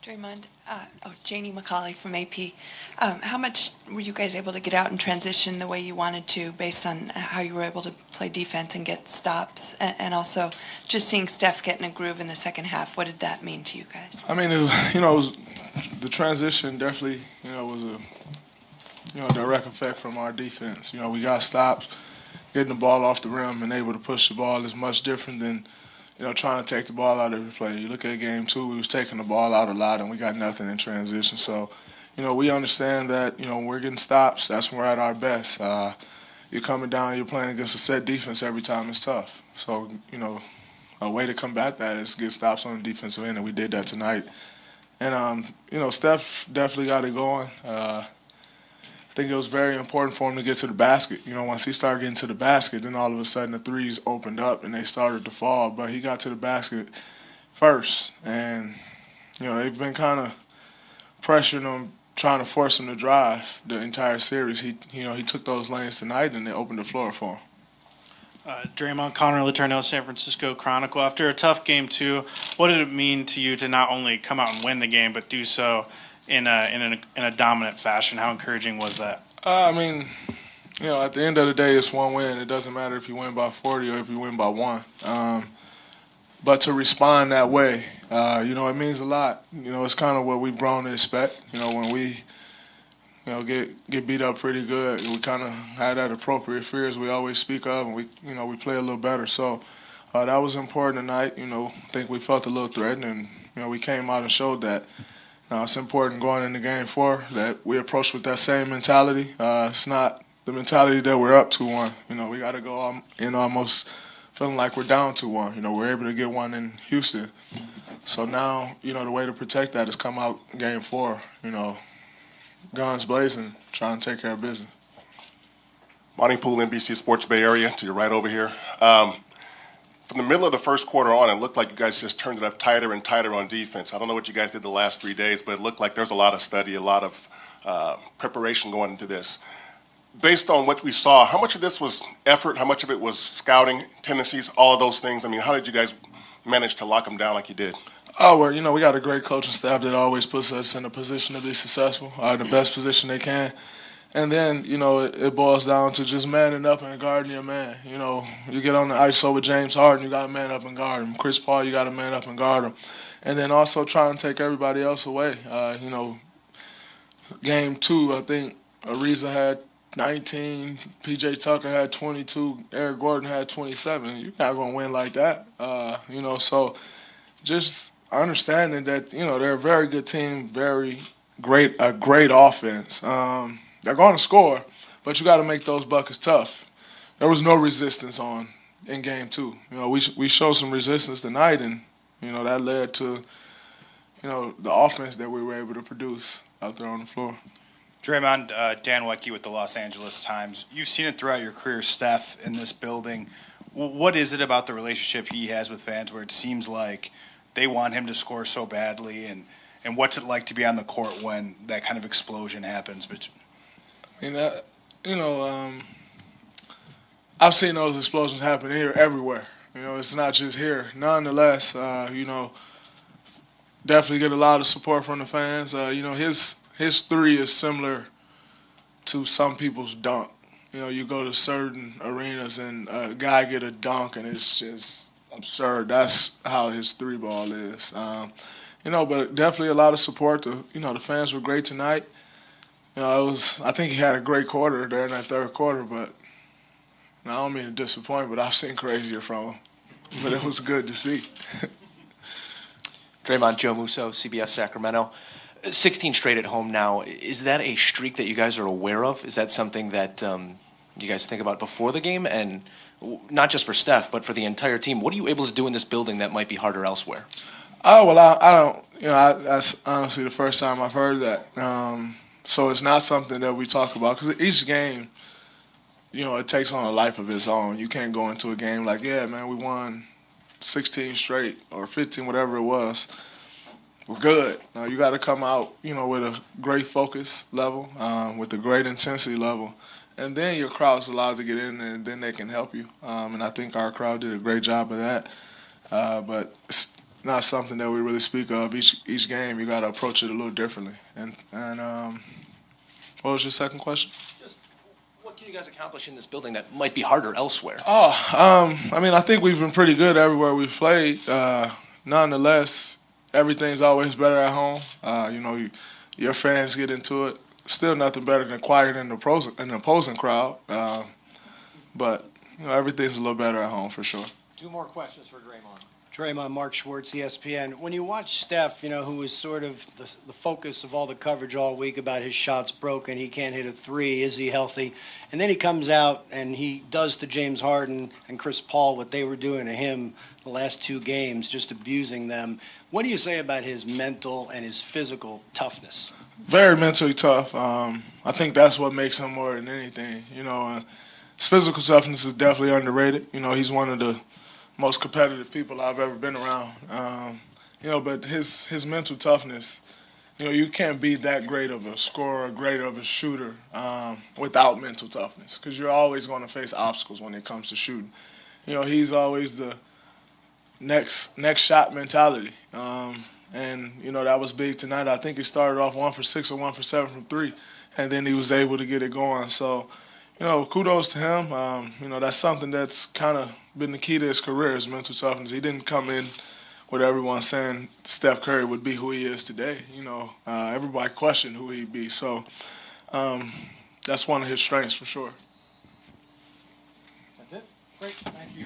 Draymond, Janie McCauley from AP. How much were you guys able to get out and transition the way you wanted to based on how you were able to play defense and get stops? And also just seeing Steph get in a groove in the second half, what did that mean to you guys? I mean, the transition definitely, was a, direct effect from our defense. We got stops, getting the ball off the rim and able to push the ball is much different than trying to take the ball out every play. You look at game 2, we was taking the ball out a lot, and we got nothing in transition. So, we understand that, when we're getting stops, that's when we're at our best. You're coming down, you're playing against a set defense every time, it's tough. So, a way to combat that is get stops on the defensive end, and we did that tonight. And, Steph definitely got it going. I think it was very important for him to get to the basket. Once he started getting to the basket, then all of a sudden the threes opened up and they started to fall. But he got to the basket first, and they've been kind of pressuring him, trying to force him to drive the entire series. He took those lanes tonight and they opened the floor for him. Draymond, Connor Letourneau, San Francisco Chronicle. After a tough game 2, what did it mean to you to not only come out and win the game, but do so in a dominant fashion? How encouraging was that? At the end of the day, it's one win. It doesn't matter if you win by 40 or if you win by 1. But to respond that way, it means a lot. It's kind of what we've grown to expect. When we, get beat up pretty good, we kind of had that appropriate fears we always speak of, and we play a little better. So that was important tonight. I think we felt a little threatened, and we came out and showed that. Now, it's important going into Game 4 that we approach with that same mentality. It's not the mentality that we're up 2-1. We got to go almost feeling like we're down 2-1. We're able to get one in Houston. So now, the way to protect that is come out Game 4, guns blazing, trying to take care of business. Monty Poole, NBC Sports Bay Area, to your right over here. From the middle of the first quarter on, it looked like you guys just turned it up tighter and tighter on defense. I don't know what you guys did the last 3 days, but it looked like there's a lot of study, a lot of preparation going into this. Based on what we saw, how much of this was effort, how much of it was scouting tendencies, all of those things? I mean, how did you guys manage to lock them down like you did? Oh, well, we got a great coaching staff that always puts us in a position to be successful, the best position they can. And then, it boils down to just manning up and guarding your man. You get on the ISO with James Harden, you got to man up and guard him. Chris Paul, you got to man up and guard him. And then also try and take everybody else away. Game 2, I think Ariza had 19, P.J. Tucker had 22, Eric Gordon had 27. You're not going to win like that. So just understanding that, they're a very good team, a great offense. They're going to score, but you got to make those buckets tough. There was no resistance in Game 2. We showed some resistance tonight, and that led to the offense that we were able to produce out there on the floor. Draymond, Dan Wecke with the Los Angeles Times. You've seen it throughout your career, Steph, in this building. What is it about the relationship he has with fans where it seems like they want him to score so badly, and what's it like to be on the court when that kind of explosion happens? I've seen those explosions happen here everywhere. It's not just here. Nonetheless, definitely get a lot of support from the fans. His 3 is similar to some people's dunk. You go to certain arenas and a guy get a dunk and it's just absurd. That's how his 3 ball is. But definitely a lot of support. The fans were great tonight. I think he had a great quarter there in that third quarter, but I don't mean to disappoint, but I've seen crazier from him. But it was good to see. Draymond, Joe Musso, CBS Sacramento. 16 straight at home now. Is that a streak that you guys are aware of? Is that something that you guys think about before the game? And not just for Steph, but for the entire team. What are you able to do in this building that might be harder elsewhere? Oh, well, I don't, that's honestly the first time I've heard that. So it's not something that we talk about because each game, it takes on a life of its own. You can't go into a game like, yeah, man, we won 16 straight or 15, whatever it was. We're good. Now you got to come out, with a great focus level, with a great intensity level, and then your crowd's allowed to get in, and then they can help you. And I think our crowd did a great job of that. But not something that we really speak of. Each game, you got to approach it a little differently. And what was your second question? Just what can you guys accomplish in this building that might be harder elsewhere? I mean, I think we've been pretty good everywhere we've played. Nonetheless, everything's always better at home. Your fans get into it. Still nothing better than quiet in the opposing crowd. But everything's a little better at home for sure. 2 more questions for Draymond. Draymond, Mark Schwartz, ESPN. When you watch Steph, who was sort of the focus of all the coverage all week about his shots broken, he can't hit a 3, is he healthy? And then he comes out and he does to James Harden and Chris Paul what they were doing to him the last 2 games, just abusing them. What do you say about his mental and his physical toughness? Very mentally tough. I think that's what makes him more than anything. His physical toughness is definitely underrated. He's one of the most competitive people I've ever been around. But his mental toughness, you can't be that great of a scorer, great of a shooter without mental toughness, because you're always going to face obstacles when it comes to shooting. He's always the next shot mentality. And that was big tonight. I think he started off 1 for 6 or 1 for 7 from 3, and then he was able to get it going. So, kudos to him. That's something that's kind of been the key to his career, is mental toughness. He didn't come in with everyone saying Steph Curry would be who he is today. Everybody questioned who he'd be. So that's one of his strengths for sure. That's it. Great. Thank you.